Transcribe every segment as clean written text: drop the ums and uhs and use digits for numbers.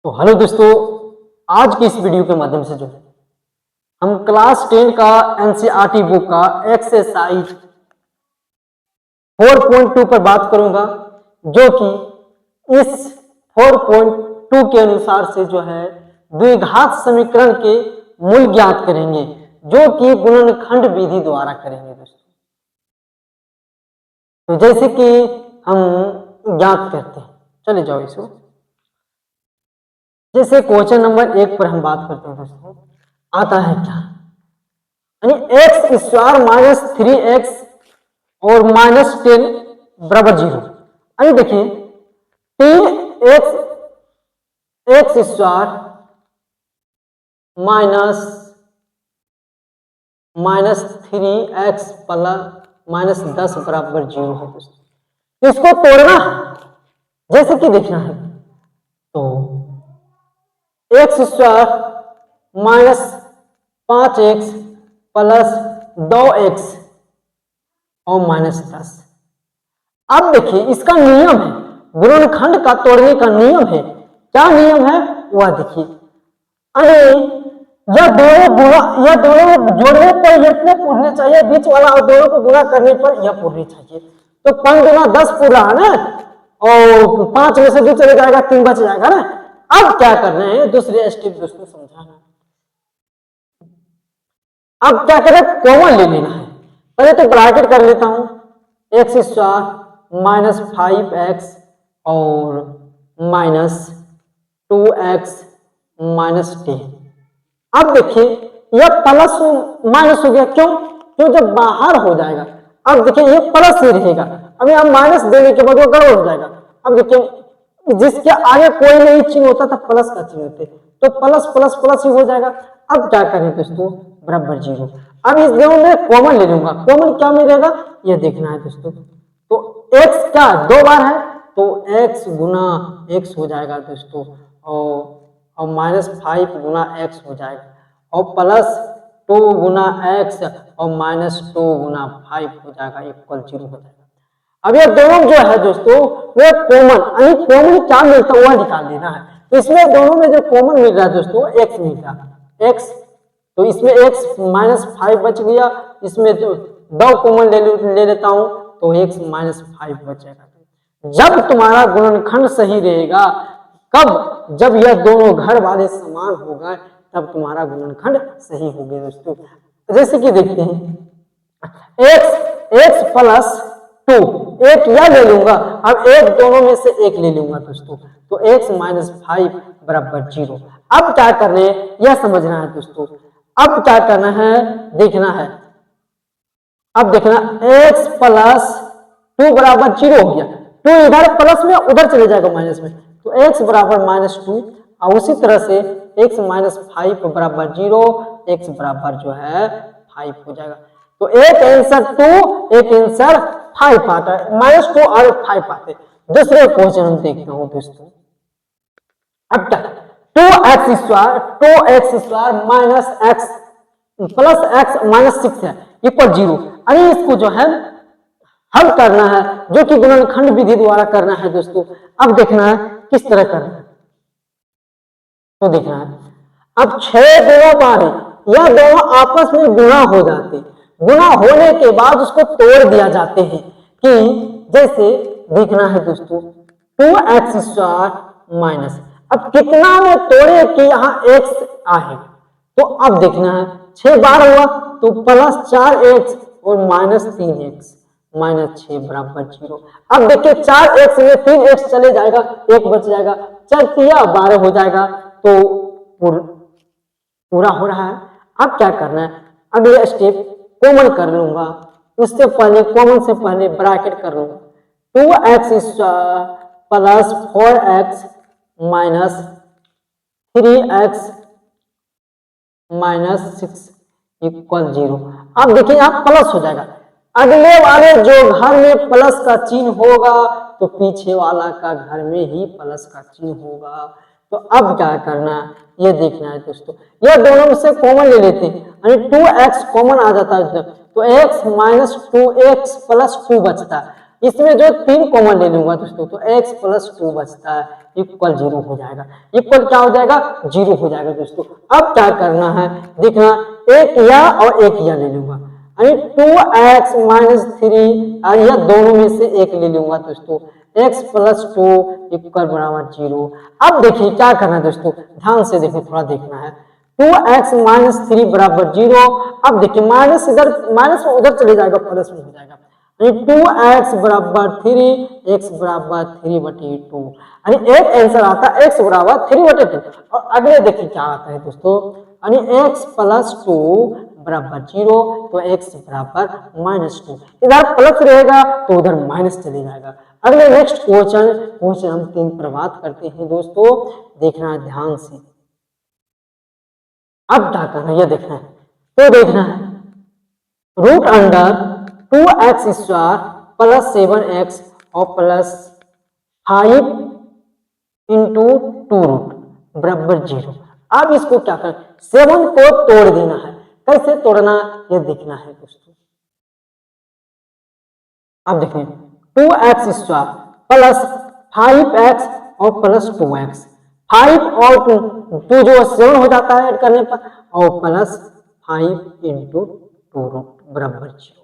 तो हेलो दोस्तों, आज की इस वीडियो के माध्यम से जो है हम क्लास 10 का एनसीईआरटी बुक का एक्सरसाइज 4.2 पर बात करूंगा, जो कि इस 4.2 के अनुसार से जो है द्विघात समीकरण के मूल ज्ञात करेंगे, जो कि गुणनखंड विधि द्वारा करेंगे दोस्तों। तो जैसे कि हम ज्ञात करते हैं, चले जाओ इसको। जैसे क्वेश्चन नंबर 1 पर हम बात करते हैं दोस्तों, आता है क्या, यानी एक्स स्क्वायर माइनस 3x और माइनस 10 बराबर 0। यानी देखिए 3x square minus 3x plus minus 10 बराबर 0 है दोस्तों। इसको तोड़ना है, जैसे कि देखना है तो x square minus 5x plus 2x और माइनस 10। अब देखिए इसका नियम है, गुणनखंड का तोड़ने का नियम है। क्या नियम है वह देखिए, अरे यह दोनों जोड़ने पर यह पूरने चाहिए, बीच वाला और दोनों को गुणा करने पर यह पूरनी चाहिए। तो 5 गुना 10 पूर रहा ना, और 5 में से 2 चले जाएगा, 3 बच जाएगा ना। अब क्या करना है, दूसरे स्टेप दोस्तों समझाना। अब क्या करें, कॉमन ले लेना है। पहले तो ब्रैकेट कर लेता हूं, एक्स स्क्वायर माइनस 5x और माइनस 2x माइनस 10। अब देखिए यह प्लस माइनस हो गया, क्यों जब बाहर हो जाएगा। अब देखिए ये प्लस ही रहेगा, अब यहां माइनस देने के बाद वो गड़बड़ हो जाएगा। अब देखिए जिसके आगे कोई नहीं चिन्ह होता था, प्लस का चिन्ह होते, तो प्लस प्लस प्लस ही हो जाएगा। अब क्या करें दोस्तों, बराबर 0। अब इस दोनों में कॉमन ले लूंगा, कॉमन क्या मिलेगा ये देखना है दोस्तों। तो x का 2 बार है तो x गुना x हो जाएगा दोस्तों, और माइनस 5 गुना x हो जाएगा, और प्लस 2 गुना x और माइनस 2 गुना 5 हो जाएगा, इक्वल 0 हो जाएगा। अब ये दोनों जो है दोस्तों वे कॉमन, यानी कॉमन क्या मिलता है वह निकाल देना है। तो इसमें दोनों में जो कॉमन मिल रहा है दोस्तों x मिल रहा है, x, तो इसमें x माइनस 5 बच गया, इसमें तो 2 कॉमन ले लेता हूं तो x माइनस 5 बचेगा। जब तुम्हारा गुणनखंड सही रहेगा, कब, जब यह दोनों घर वाले समान हो गए तब तुम्हारा गुणनखंड सही हो गया दोस्तों। जैसे कि देखते हैं x प्लस 2, एक यह ले लूंगा, अब एक दोनों में से एक ले लूंगा दोस्तों, तो x माइनस 5 बराबर 0। अब क्या करना है यह समझना है दोस्तों। अब क्या करना है देखना है, अब देखना x प्लस 2 बराबर 0 हो गया, 2 इधर प्लस में उधर चले जाएगा माइनस में, तो x बराबर माइनस 2, और उसी तरह से x माइनस 5 बराबर 0, x बराबर जो है 5 हो जाएगा। तो एक आंसर 2, एक आंसर 5 आता है, माइनस 2 और 5 आते। दूसरे क्वेश्चन हम देखते हैं दोस्तों। अब तक 2x square minus x plus x minus 6 है, इक्वल 0। अरे इसको जो है हल करना है, जो कि गुणनखंड विधि द्वारा करना है दोस्तों। अब देखना है किस तरह करना है, तो देखना है अब 6 दोनों बार है, यह दोनों आपस में गुणा हो जाते, गुणा होने के बाद उसको तोड़ दिया जाते हैं। कि जैसे देखना है दोस्तों 2x स्क्वायर माइनस, अब कितना में तोड़े कि यहाँ x आए, तो अब देखना है 6 बार हुआ तो प्लस 4x और माइनस 3x माइनस 6 बराबर 0। अब देखिए 4x में 3x चले जाएगा, 1 बच जाएगा, 4 3 12 हो जाएगा, तो पूरा हो रहा है। अब क्या करना है, अगले स्टेप कॉमन कर लूंगा, उससे पहले कॉमन से पहले ब्रैकेट कर लूंगा, 2x plus 4x minus 3x minus 6 equal 0। अब देखिए यहाँ प्लस हो जाएगा, अगले वाले जो घर में प्लस का चिन्ह होगा तो पीछे वाला का घर में ही प्लस का चिन्ह होगा। तो अब क्या करना है ये देखना है दोस्तों, यह दोनों में से कॉमन ले लेते हैं, यानी 2x कॉमन आ जाता है, तो x माइनस 2x प्लस 2 बचता है। इसमें जो 3 कॉमन ले लूंगा दोस्तों तो x प्लस 2 बचता है इक्वल 0 हो जाएगा। इक्वल क्या हो जाएगा 0 हो जाएगा दोस्तों। अब क्या करना है देखना, एक या और एक या ले लूंगा यानी 2x माइनस 3 और यह दोनों में से एक ले लूंगा दोस्तों, x प्लस 2 इक्वल बराबर 0। अब देखिए क्या करना है दोस्तों, ध्यान से देखो, थोड़ा देखना है। 2x माइनस 3 बराबर 0। अब देखिए माइनस इधर, माइनस में उधर चले जाएगा, प्लस में हो जाएगा। 2x बराबर 3, x बराबर 3/2 यानी एक आंसर आता है x बराबर 3/2। और अगले देखिए क्या आता है दोस्तों, यानी x प्लस 2 बराबर 0 तो x बराबर -2। इधर प्लस रहेगा तो उधर माइनस चले जाएगा। अगले नेक्स्ट क्वेश्चन हम 3 पर बात करते हैं दोस्तों, देखना है ध्यान से। अब क्या करना है यह देखना है, तो देखना है root under 2x square plus 7x और प्लस 5 इंटू 2 रूट बराबर 0। अब इसको क्या करना, 7 को तोड़ देना है। कैसे तोड़ना यह देखना है दोस्तों। अब देखें 2x स्क्वायर प्लस 5x और प्लस 2x, 5 और 2 जो 7 हो जाता है ऐड करने पर, और प्लस 5 इंटू 2 रूट बराबर 0।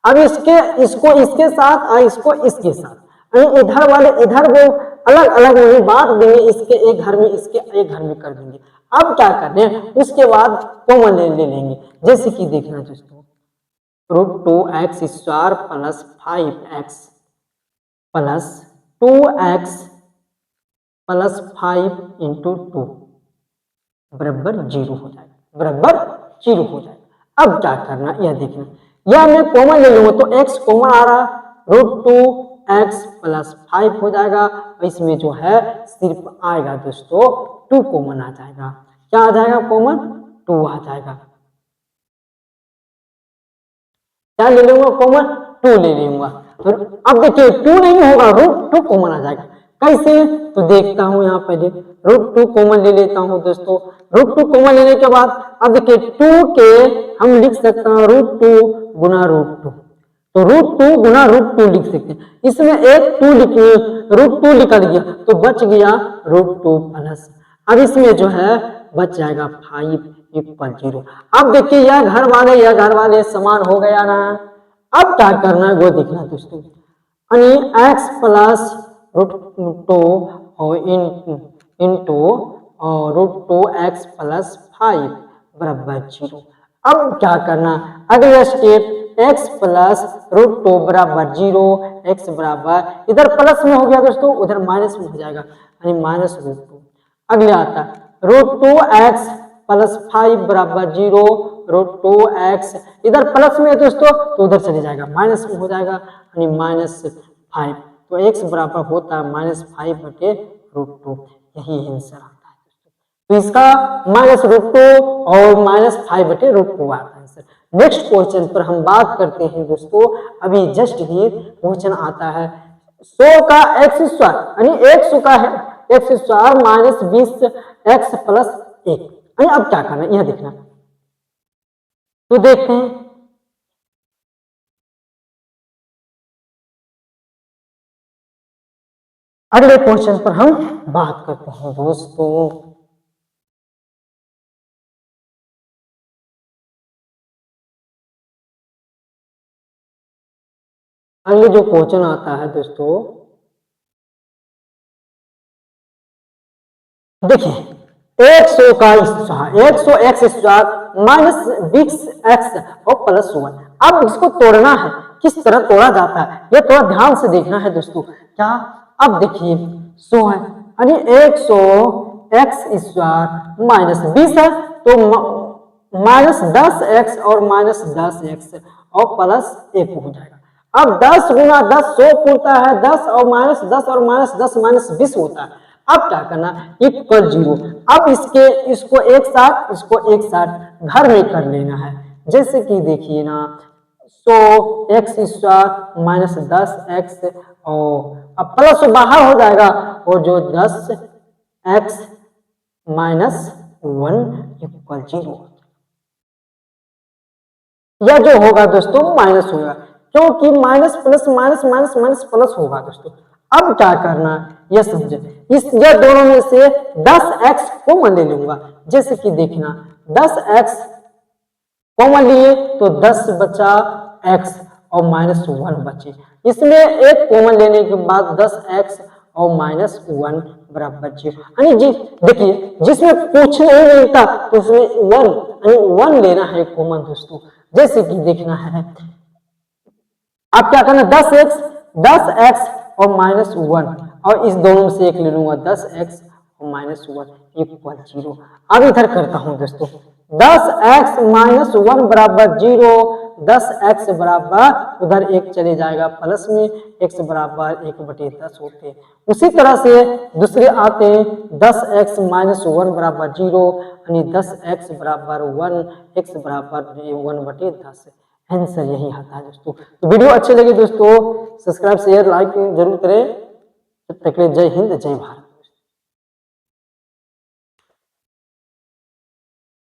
अब इसको इसके साथ और इसको इसके साथ, इधर वाले इधर वो अलग अलग नहीं बांट देंगे, इसके एक घर में इसके एक घर में कर देंगे। अब क्या करना है उसके बाद कॉमन ले लेंगे, जैसे कि देखना दोस्तों √2x square plus 5x plus 2x plus 5 into 2 बराबर 0 हो जाएगा, बराबर 0 हो जाएगा। अब क्या करना यह देखना, यह मैं कॉमन ले लूंगा तो x कॉमन आ रहा, √2x प्लस 5 हो जाएगा। इसमें जो है सिर्फ आएगा दोस्तों 2 कॉमन आ जाएगा। क्या आ जाएगा कॉमन, 2 आ जाएगा। क्या ले लूंगा कॉमन, 2 ले लूंगा। तो अब देखिए 2 नहीं होगा, √2 कॉमन आ जाएगा। कैसे, तो देखता हूं यहाँ पहले √2 कॉमन ले लेता हूं दोस्तों। √2 कॉमन लेने के बाद अब देखिए 2 के हम लिख सकते हैं √2 गुना √2, तो √2 गुना √2 लिख सकते हैं। इसमें एक 2 लिखिए, √2 निकल गया तो बच गया √2 प्लस। अब इसमें जो है बच जाएगा 5 इक्वल 0। अब देखिए यह घर वाले समान हो गया ना। अब क्या करना है वो देखना दोस्तों, x प्लस √2 और इंटू √2x प्लस 5 बराबर 0। अब क्या करना, अगले स्टेप x प्लस √2 बराबर 0, x बराबर इधर प्लस में हो गया दोस्तों, उधर माइनस में हो जाएगा यानी -√2। अगले आता √2x प्लस 5 बराबर 0, √2x इधर प्लस में है दोस्तों तो उधर चले जाएगा, माइनस में हो जाएगा यानी -5। तो x बराबर होता है -5/√2। यही आंसर आता है दोस्तों। तो इसका -√2 और -5/√2 आता है आंसर। नेक्स्ट क्वेश्चन पर हम बात करते हैं दोस्तों। अभी जस्ट ही क्वेश्चन आता है 100 का x स्क्वायर यानी 100 का है x square minus 20x plus 1। अब क्या करना है यह देखना, तो देखते हैं अगले क्वेश्चन पर हम बात करते हैं दोस्तों। अगले जो क्वेश्चन आता है दोस्तों, देखिए 100 का 100 x स्क्वायर माइनस 20x और प्लस 1। अब इसको तोड़ना है, किस तरह तोड़ा जाता है ये थोड़ा ध्यान से देखना है दोस्तों। क्या, अब देखिए 100 है यानी 100 x स्क्वायर माइनस 20 है तो -10x और -10x और प्लस 1 हो जाएगा। अब 10 गुना 10 100 पूरता है, 10 और -10 और -10 -20 होता है। अब क्या करना, इक्वल 0। अब इसको एक साथ घर में कर लेना है। जैसे कि देखिए ना 100 x स्क्वायर माइनस 10x और अब प्लस बाहर हो जाएगा और जो 10x माइनस 1 इक्वल 0। यह जो होगा दोस्तों माइनस होगा, क्योंकि minus plus minus minus minus plus होगा दोस्तों। अब क्या करना है ये समझे, इस ये दोनों में से 10x कॉमन ले लूंगा। जैसे कि देखना 10x कॉमन लिए तो 10 बचा x और -1 बचे। इसमें एक कॉमन लेने के बाद 10x और -1 बराबर 0। यानी जी देखिए जिसमें कुछ नहीं मिलता तो उसमें 1 यानी 1 लेना है कॉमन दोस्तों। जैसे कि देखना है आप क्या करना 10x और -1 और इस दोनों से एक ले लूंगा 10x और -1 इक्वल 0। अब इधर करता हूं दोस्तों 10x -1 बराबर 0, 10x बराबर उधर एक चले जाएगा प्लस में, x बराबर 1/10 होते हैं। उसी तरह से दूसरे आते हैं 10x -1 बराबर 0 यानी 10x बराबर 1, x बराबर 1/10। आंसर यही आता है दोस्तों। तो वीडियो अच्छे लगे दोस्तों सब्सक्राइब शेयर लाइक जरूर करें। तब तक के लिए जय हिंद जय भारत।